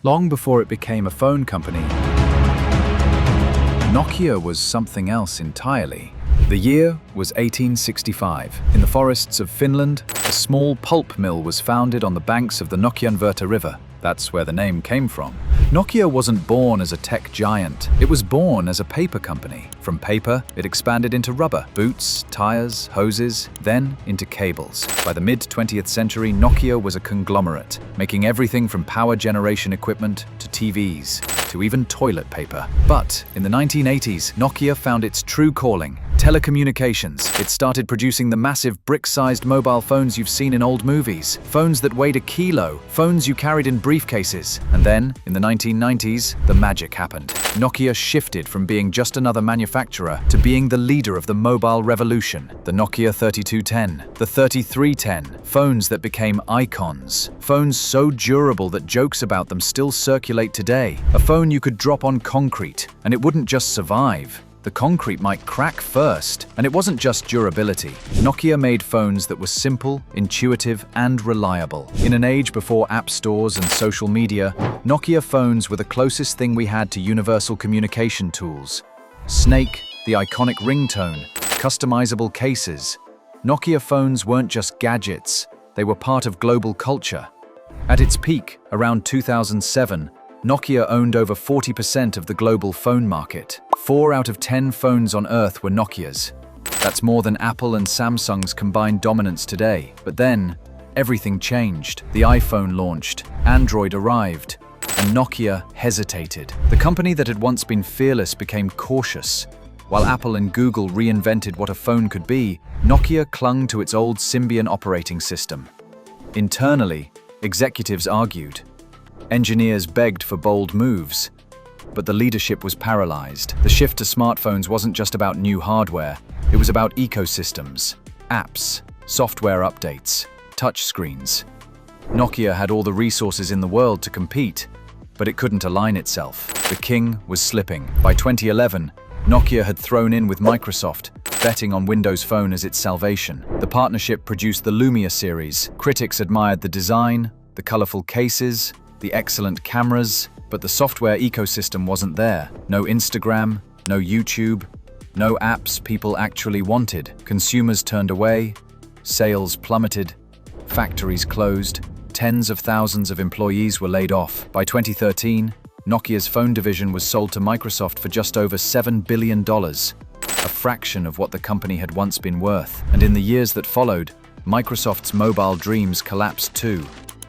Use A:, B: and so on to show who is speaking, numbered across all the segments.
A: Long before it became a phone company, Nokia was something else entirely. The year was 1865. In the forests of Finland, a small pulp mill was founded on the banks of the Nokia-branded river. That's where the name came from. Nokia wasn't born as a tech giant. It was born as a paper company. From paper, it expanded into rubber, boots, tires, hoses, then into cables. By the mid-20th century, Nokia was a conglomerate, making everything from power generation equipment to TVs, to even toilet paper. But in the 1980s, Nokia found its true calling: telecommunications. It started producing the massive brick-sized mobile phones you've seen in old movies. Phones that weighed a kilo, phones you carried in briefcases. And then, in the 1990s, the magic happened. Nokia shifted from being just another manufacturer to being the leader of the mobile revolution. The Nokia 3210, the 3310, phones that became icons. Phones so durable that jokes about them still circulate today. A phone you could drop on concrete, and it wouldn't just survive. The concrete might crack first. And it wasn't just durability. Nokia made phones that were simple, intuitive, and reliable. In an age before app stores and social media, Nokia phones were the closest thing we had to universal communication tools. Snake, the iconic ringtone, customizable cases. Nokia phones weren't just gadgets, they were part of global culture. At its peak, around 2007, Nokia owned over 40% of the global phone market. 4 out of 10 phones on Earth were Nokia's. That's more than Apple and Samsung's combined dominance today. But then, everything changed. The iPhone launched, Android arrived, and Nokia hesitated. The company that had once been fearless became cautious. While Apple and Google reinvented what a phone could be, Nokia clung to its old Symbian operating system. Internally, executives argued. Engineers begged for bold moves, but the leadership was paralyzed. The shift to smartphones wasn't just about new hardware, it was about ecosystems, apps, software updates, touchscreens. Nokia had all the resources in the world to compete, but it couldn't align itself. The king was slipping. By 2011, Nokia had thrown in with Microsoft, betting on Windows Phone as its salvation. The partnership produced the Lumia series. Critics admired the design, the colorful cases, the excellent cameras, but the software ecosystem wasn't there. No Instagram, no YouTube, no apps people actually wanted. Consumers turned away, sales plummeted, factories closed, tens of thousands of employees were laid off. By 2013, Nokia's phone division was sold to Microsoft for just over $7 billion, a fraction of what the company had once been worth. And in the years that followed, Microsoft's mobile dreams collapsed too.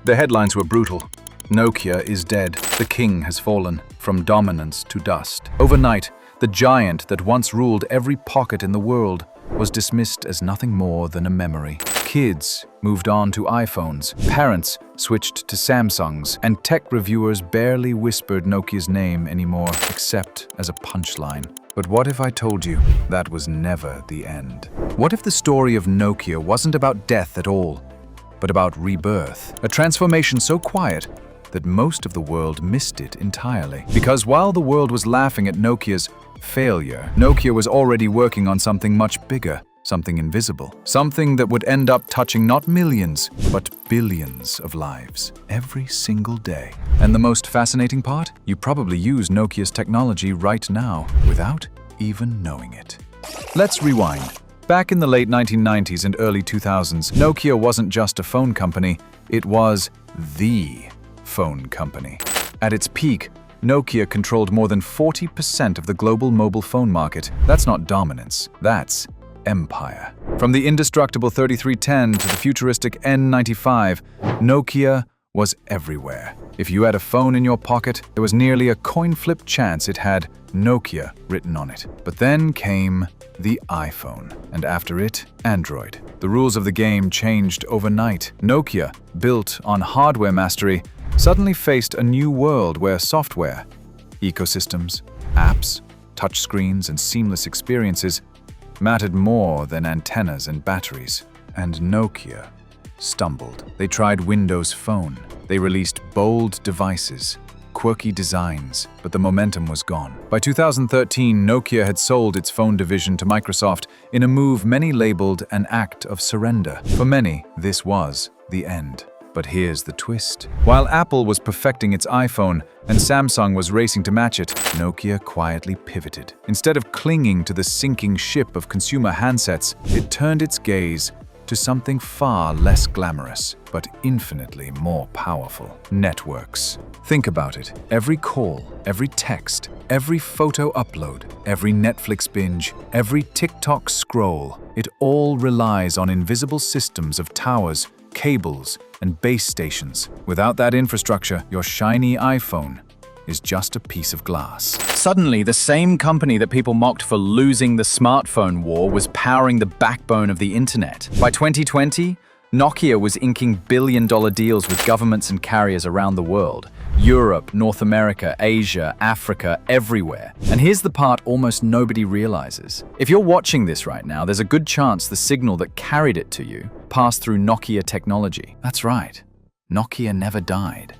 B: The headlines were brutal. Nokia is dead. The king has fallen, from dominance to dust. Overnight, the giant that once ruled every pocket in the world was dismissed as nothing more than a memory. Kids moved on to iPhones, parents switched to Samsungs, and tech reviewers barely whispered Nokia's name anymore, except as a punchline. But what if I told you that was never the end? What if the story of Nokia wasn't about death at all, but about rebirth? A transformation so quiet that most of the world missed it entirely. Because while the world was laughing at Nokia's failure, Nokia was already working on something much bigger, something invisible, something that would end up touching not millions, but billions of lives every single day. And the most fascinating part? You probably use Nokia's technology right now without even knowing it. Let's rewind. Back in the late 1990s and early 2000s, Nokia wasn't just a phone company, it was the phone company. At its peak, Nokia controlled more than 40% of the global mobile phone market. That's not dominance, that's empire. From the indestructible 3310 to the futuristic N95, Nokia was everywhere. If you had a phone in your pocket, there was nearly a coin flip chance it had Nokia written on it. But then came the iPhone, and after it, Android. The rules of the game changed overnight. Nokia, built on hardware mastery, suddenly faced a new world where software, ecosystems, apps, touchscreens, and seamless experiences mattered more than antennas and batteries. And Nokia stumbled. They tried Windows Phone. They released bold devices, quirky designs, but the momentum was gone. By 2013, Nokia had sold its phone division to Microsoft in a move many labeled an act of surrender. For many, this was the end.
A: But here's the twist. While Apple was perfecting its iPhone and Samsung was racing to match it, Nokia quietly pivoted. Instead of clinging to the sinking ship of consumer handsets, it turned its gaze to something far less glamorous, but infinitely more powerful: networks. Think about it. Every call, every text, every photo upload, every Netflix binge, every TikTok scroll, it all relies on invisible systems of towers, cables, and base stations. Without that infrastructure, your shiny iPhone is just a piece of glass.
C: Suddenly, the same company that people mocked for losing the smartphone war was powering the backbone of the internet. By 2020, Nokia was inking billion-dollar deals with governments and carriers around the world. Europe, North America, Asia, Africa, everywhere. And here's the part almost nobody realizes. If you're watching this right now, there's a good chance the signal that carried it to you passed through Nokia technology. That's right. Nokia never died.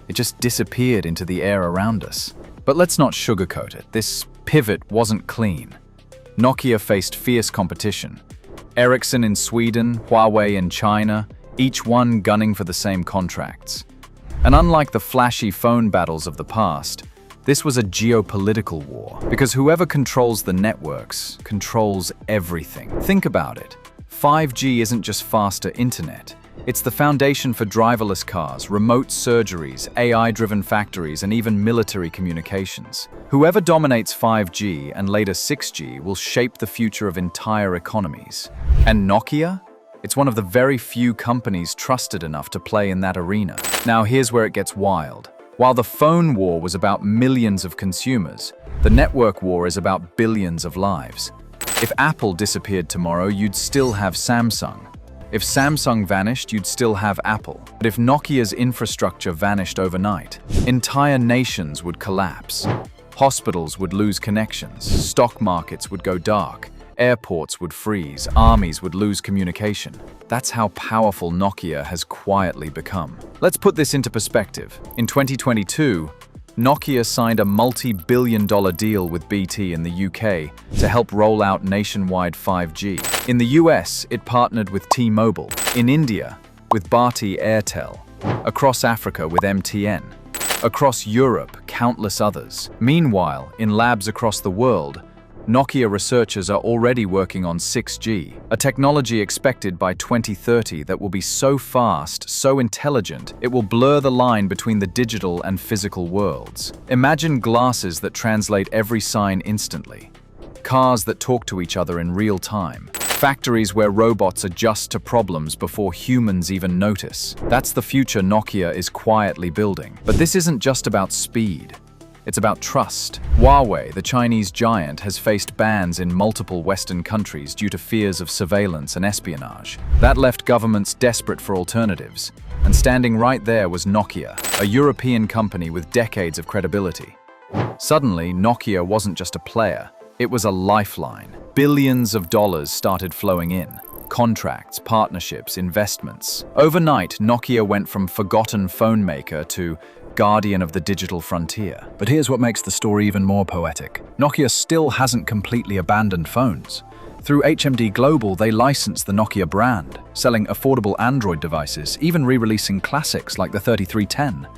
C: It just disappeared into the air around us. But let's not sugarcoat it. This pivot wasn't clean. Nokia faced fierce competition. Ericsson in Sweden, Huawei in China, each one gunning for the same contracts. And unlike the flashy phone battles of the past, this was a geopolitical war, because whoever controls the networks controls everything. Think about it. 5G isn't just faster internet. It's the foundation for driverless cars, remote surgeries, AI-driven factories, and even military communications. Whoever dominates 5G and later 6G will shape the future of entire economies. And Nokia? It's one of the very few companies trusted enough to play in that arena. Now here's where it gets wild. While the phone war was about millions of consumers, the network war is about billions of lives. If Apple disappeared tomorrow, you'd still have Samsung. If Samsung vanished, you'd still have Apple. But if Nokia's infrastructure vanished overnight, entire nations would collapse. Hospitals would lose connections, stock markets would go dark, airports would freeze, armies would lose communication. That's how powerful Nokia has quietly become. Let's put this into perspective. In 2022, Nokia signed a multi-billion-dollar deal with BT in the UK to help roll out nationwide 5G. In the US, it partnered with T-Mobile. In India, with Bharti Airtel. Across Africa with MTN. Across Europe, countless others. Meanwhile, in labs across the world, Nokia researchers are already working on 6G, a technology expected by 2030 that will be so fast, so intelligent, it will blur the line between the digital and physical worlds. Imagine glasses that translate every sign instantly, cars that talk to each other in real time, factories where robots adjust to problems before humans even notice. That's the future Nokia is quietly building. But this isn't just about speed. It's about trust. Huawei, the Chinese giant, has faced bans in multiple Western countries due to fears of surveillance and espionage. That left governments desperate for alternatives. And standing right there was Nokia, a European company with decades of credibility. Suddenly, Nokia wasn't just a player, it was a lifeline. Billions of dollars started flowing in. Contracts, partnerships, investments. Overnight, Nokia went from forgotten phone maker to guardian of the digital frontier.
B: But here's what makes the story even more poetic. Nokia still hasn't completely abandoned phones. Through HMD Global, they license the Nokia brand, selling affordable Android devices, even re-releasing classics like the 3310.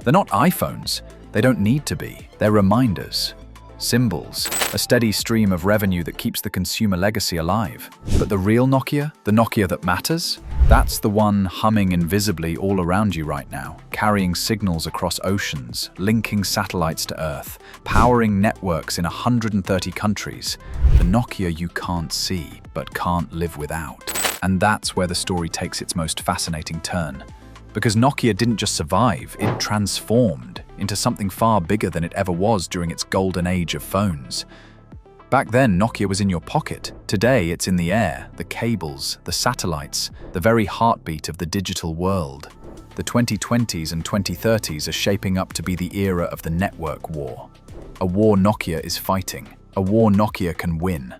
B: They're not iPhones. They don't need to be. They're reminders. Symbols, a steady stream of revenue that keeps the consumer legacy alive. But the real Nokia, the Nokia that matters, that's the one humming invisibly all around you right now, carrying signals across oceans, linking satellites to Earth, powering networks in 130 countries. The Nokia you can't see, but can't live without. And that's where the story takes its most fascinating turn. Because Nokia didn't just survive, it transformed into something far bigger than it ever was during its golden age of phones. Back then, Nokia was in your pocket. Today, it's in the air, the cables, the satellites, the very heartbeat of the digital world. The 2020s and 2030s are shaping up to be the era of the network war. A war Nokia is fighting. A war Nokia can win.